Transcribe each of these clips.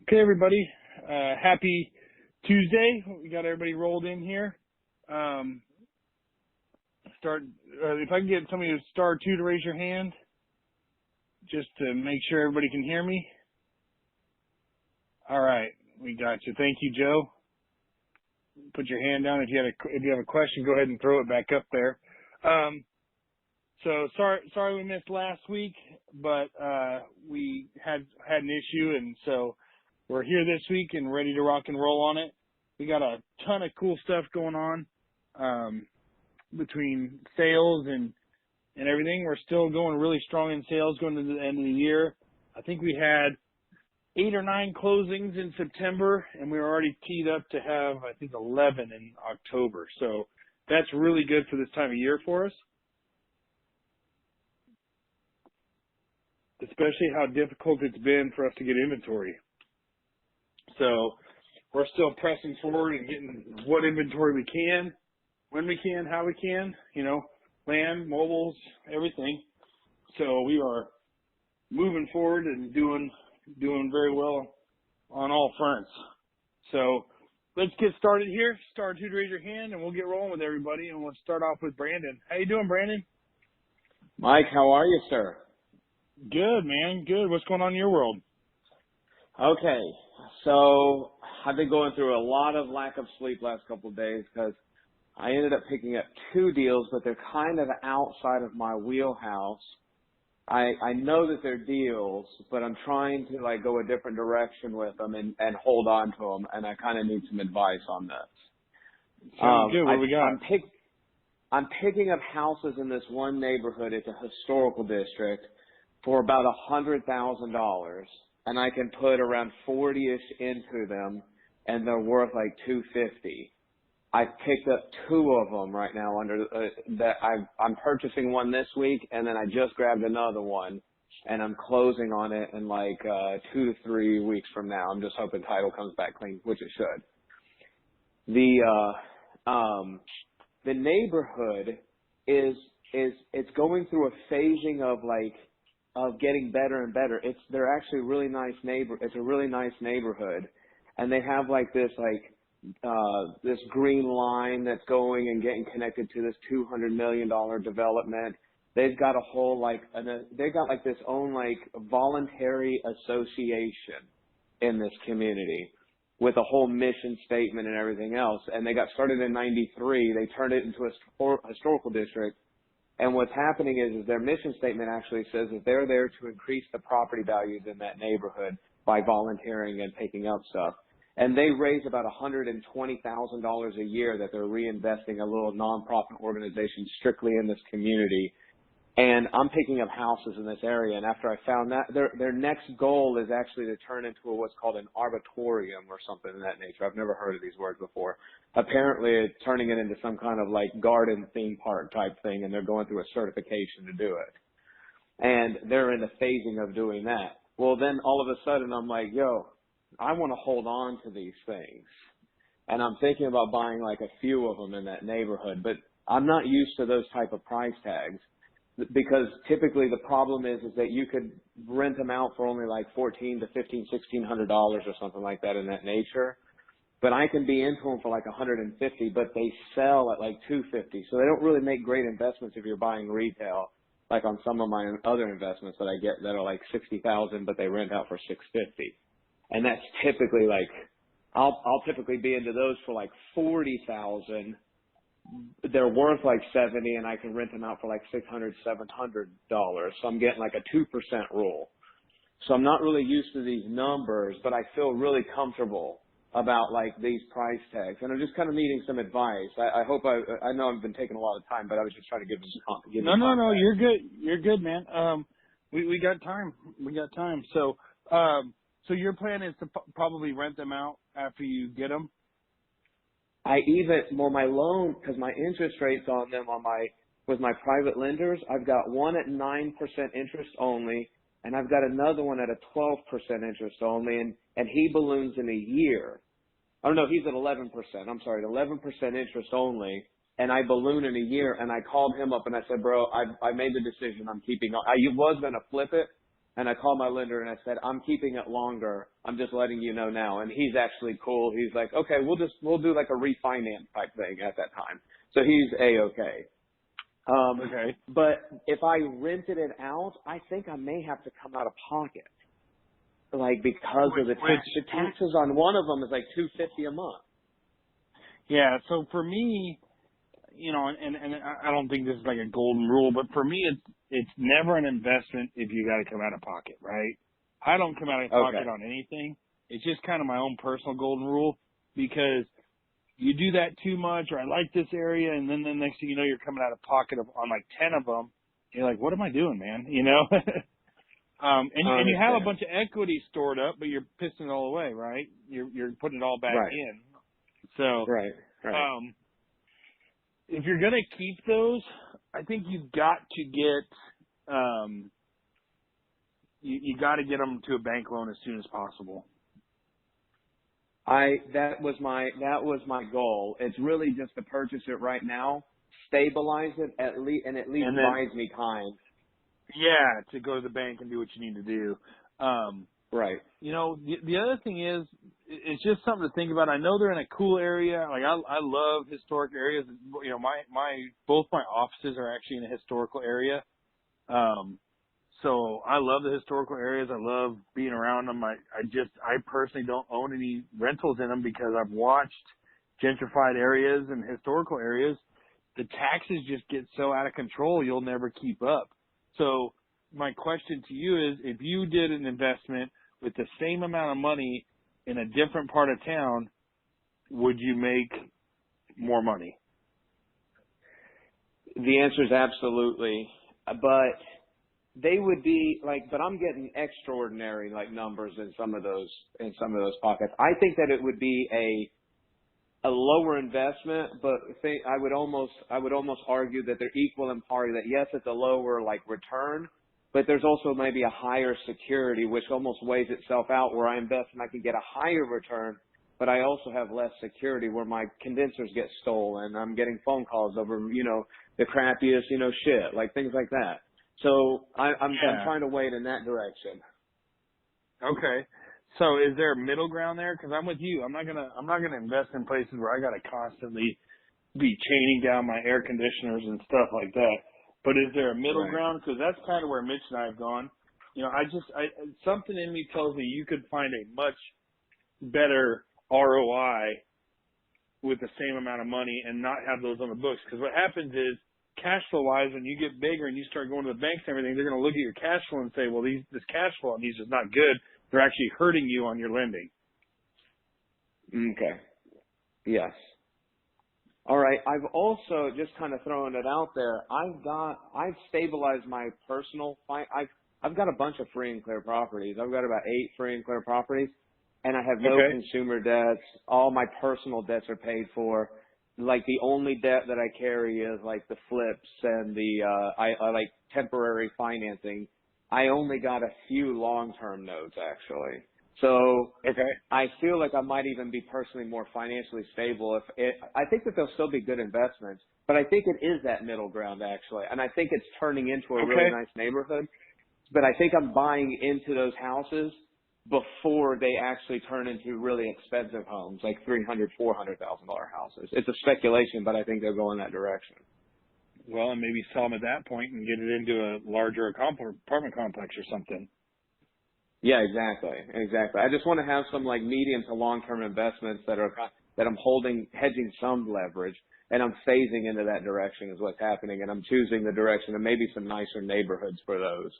Okay, everybody. Happy Tuesday. We got everybody rolled in here. If I can get somebody to star 2 to raise your hand, just to make sure everybody can hear me. All right, we got you. Thank you, Joe. Put your hand down. If you have a question, go ahead and throw it back up there. So sorry we missed last week, but we had an issue, and so we're here this week and ready to rock and roll on it. We got a ton of cool stuff going on between sales and everything. We're still going really strong in sales going into the end of the year. I think we had 8 or 9 closings in September, and we were already teed up to have, I think, 11 in October. So that's really good for this time of year for us, especially how difficult it's been for us to get inventory. So we're still pressing forward and getting what inventory we can, when we can, how we can, land, mobiles, everything. So we are moving forward and doing very well on all fronts. So let's get started here. Star 2 to raise your hand, and we'll get rolling with everybody. And we'll start off with Brandon. How you doing, Brandon? Mike, how are you, sir? Good, man. Good. What's going on in your world? Okay. So I've been going through a lot of lack of sleep last couple of days because I ended up picking up 2 deals, but they're kind of outside of my wheelhouse. I know that they're deals, but I'm trying to go a different direction with them and hold on to them, and I kind of need some advice on this. Sounds good. What do we got? I'm picking up houses in this one neighborhood. It's a historical district for about $100,000, and I can put around 40-ish into them, and they're worth like $250. I picked up 2 of them right now under that. I'm purchasing one this week, and then I just grabbed another one, and I'm closing on it in 2 to 3 weeks from now. I'm just hoping title comes back clean, which it should. The neighborhood it's going through a phasing of getting better and better. They're actually really nice It's a really nice neighborhood, and they have this green line that's going and getting connected to this $200 million development. They've got a whole they've got this own voluntary association in this community with a whole mission statement and everything else. And they got started in '93. They turned it into a historical district. And what's happening is their mission statement actually says that they're there to increase the property values in that neighborhood by volunteering and picking up stuff. And they raise about $120,000 a year that they're reinvesting a little nonprofit organization strictly in this community. And I'm picking up houses in this area. And after I found that, their next goal is actually to turn into what's called an arboretum or something of that nature. I've never heard of these words before. Apparently, it's turning it into some kind of garden theme park type thing, and they're going through a certification to do it. And they're in the phasing of doing that. Well, then all of a sudden, I'm like, I want to hold on to these things. And I'm thinking about buying a few of them in that neighborhood, but I'm not used to those type of price tags because typically the problem is that you could rent them out for only $1,400 to $1,500, $1,600 or something like that in that nature. But I can be into them for $150, but they sell at $250. So they don't really make great investments if you're buying retail, on some of my other investments that I get that are $60,000, but they rent out for $650. And that's typically I'll typically be into those for $40,000. They're worth $70, and I can rent them out for $600, $700. So I'm getting a 2% rule. So I'm not really used to these numbers, but I feel really comfortable about these price tags. And I'm just kind of needing some advice. I hope I know I've been taking a lot of time, but I was just trying to give you No, you're good. You're good, man. We got time. We got time. So your plan is to probably rent them out after you get them? My loan, because my interest rates on them with my private lenders, I've got one at 9% interest only, and I've got another one at a 12% interest only, and he balloons in a year. Oh, no, he's at 11%. I'm sorry, 11% interest only, and I balloon in a year. And I called him up and I said, bro, I made the decision. I'm keeping on. I was going to flip it, And I called my lender and I said, I'm keeping it longer. I'm just letting you know now. And he's actually cool. He's like, okay, we'll do like a refinance type thing at that time. So he's A-okay. Okay. But if I rented it out, I think I may have to come out of pocket. Like because of the taxes on one of them is like $250 a month. Yeah. So for me, you know, and I don't think this is like a golden rule, but for me, it's never an investment if you got to come out of pocket, right? I don't come out of pocket on anything. It's just kind of my own personal golden rule, because you do that too much, or I like this area, and then the next thing you know, you're coming out of pocket on like 10 of them. You're like, what am I doing, man? You know? And you have a bunch of equity stored up, but you're pissing it all away, right? You're putting it all back in. So, right. If you're going to keep those, I think you've got to get, you got to get them to a bank loan as soon as possible. That was my goal. It's really just to purchase it right now, stabilize it and at least buys me time. Yeah, to go to the bank and do what you need to do. Right. You know, the other thing is, it's just something to think about. I know they're in a cool area. Like I love historic areas. You know, both my offices are actually in a historical area. So I love the historical areas. I love being around them. I personally don't own any rentals in them because I've watched gentrified areas and historical areas. The taxes just get so out of control, you'll never keep up. So my question to you is, if you did an investment with the same amount of money in a different part of town, would you make more money? The answer is absolutely. But they would be like, but I'm getting extraordinary like numbers in some of those pockets. I think that it would be a lower investment, but I would almost argue that they're equal in party. That yes, it's a lower like return, but there's also maybe a higher security, which almost weighs itself out. Where I invest and I can get a higher return, but I also have less security. Where my condensers get stolen, I'm getting phone calls over the crappiest shit, like things like that. So I'm trying to weigh it in that direction. Okay. So is there a middle ground there? Because I'm with you. I'm not gonna invest in places where I gotta constantly be chaining down my air conditioners and stuff like that. But is there a middle ground? Because that's kind of where Mitch and I have gone. You know, something in me tells me you could find a much better ROI with the same amount of money and not have those on the books. Because what happens is, cash flow wise, when you get bigger and you start going to the banks and everything, they're going to look at your cash flow and say, well, this cash flow on these is not good. They're actually hurting you on your lending. Okay. Yes. All right. I've also just kind of throwing it out there. I've stabilized my personal. I've got a bunch of free and clear properties. I've got about 8 free and clear properties, and I have no consumer debts. All my personal debts are paid for. Like the only debt that I carry is like the flips and the I like temporary financing. I only got a few long-term notes actually. So I feel like I might even be personally more financially stable. I think that they'll still be good investments, but I think it is that middle ground actually, and I think it's turning into a really nice neighborhood. But I think I'm buying into those houses before they actually turn into really expensive homes, like $300,000, $400,000 houses. It's a speculation, but I think they'll go in that direction. Well, and maybe sell them at that point and get it into a larger apartment complex or something. Yeah, exactly. I just want to have some like medium to long-term investments that I'm hedging some leverage, and I'm phasing into that direction is what's happening, and I'm choosing the direction of maybe some nicer neighborhoods for those.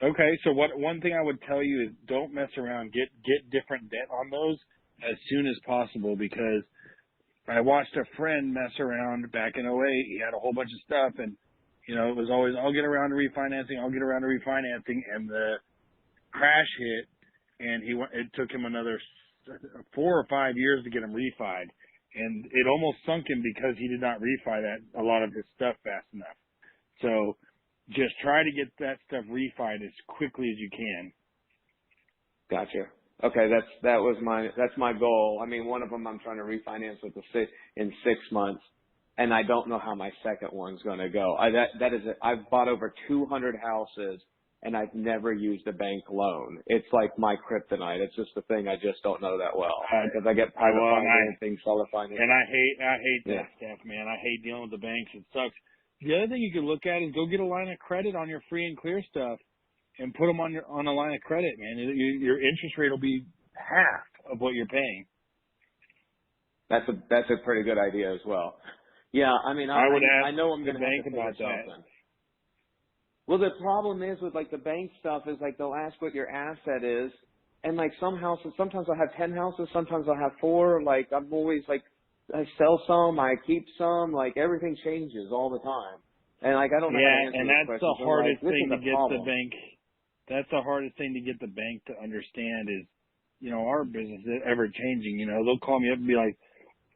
Okay, so one thing I would tell you is don't mess around. Get different debt on those as soon as possible, because I watched a friend mess around back in '08. He had a whole bunch of stuff, and it was always, I'll get around to refinancing, and the crash hit, and it took him another 4 or 5 years to get him refied, and it almost sunk him because he did not refi a lot of his stuff fast enough. So just try to get that stuff refied as quickly as you can. Gotcha. Okay, that's my goal. I mean, one of them I'm trying to refinance in 6 months, and I don't know how my second one's going to go. I've bought over 200 houses, and I've never used a bank loan. It's like my kryptonite. It's just the thing I just don't know that well because I get private financing, seller financing. And I hate that stuff, man. I hate dealing with the banks. It sucks. The other thing you could look at is go get a line of credit on your free and clear stuff and put them on a line of credit, man. Your interest rate will be half of what you're paying. That's a pretty good idea as well. Yeah, I mean, I know I'm going to have to figure something. Well, the problem is with like the bank stuff is like they'll ask what your asset is, and like some houses, sometimes I'll have 10 houses, sometimes I'll have 4. Like I'm always like, I sell some, I keep some, like everything changes all the time, and like I don't know how to answer and those that's questions. the hardest like, thing to get the bank. That's the hardest thing to get the bank to understand is, you know, our business is ever changing. You know, they'll call me up and be like,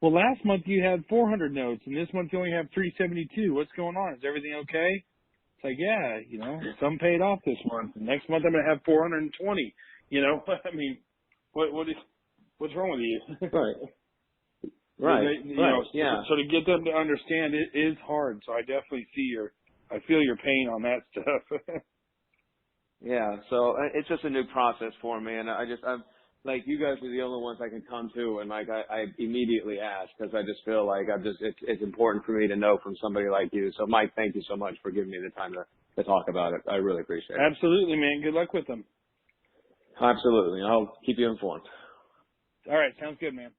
well, last month you had 400 notes, and this month you only have 372. What's going on? Is everything okay? It's like, yeah, you know, some paid off this month. And next month I'm going to have 420. You know, I mean, what's wrong with you? Right. You know, so to get them to understand it is hard. So I definitely I feel your pain on that stuff. Yeah. So it's just a new process for me, and I'm like, you guys are the only ones I can come to, and like I immediately ask because I just feel like it's important for me to know from somebody like you. So Mike, thank you so much for giving me the time to talk about it. I really appreciate it. Absolutely, man. Good luck with them. Absolutely. I'll keep you informed. All right. Sounds good, man.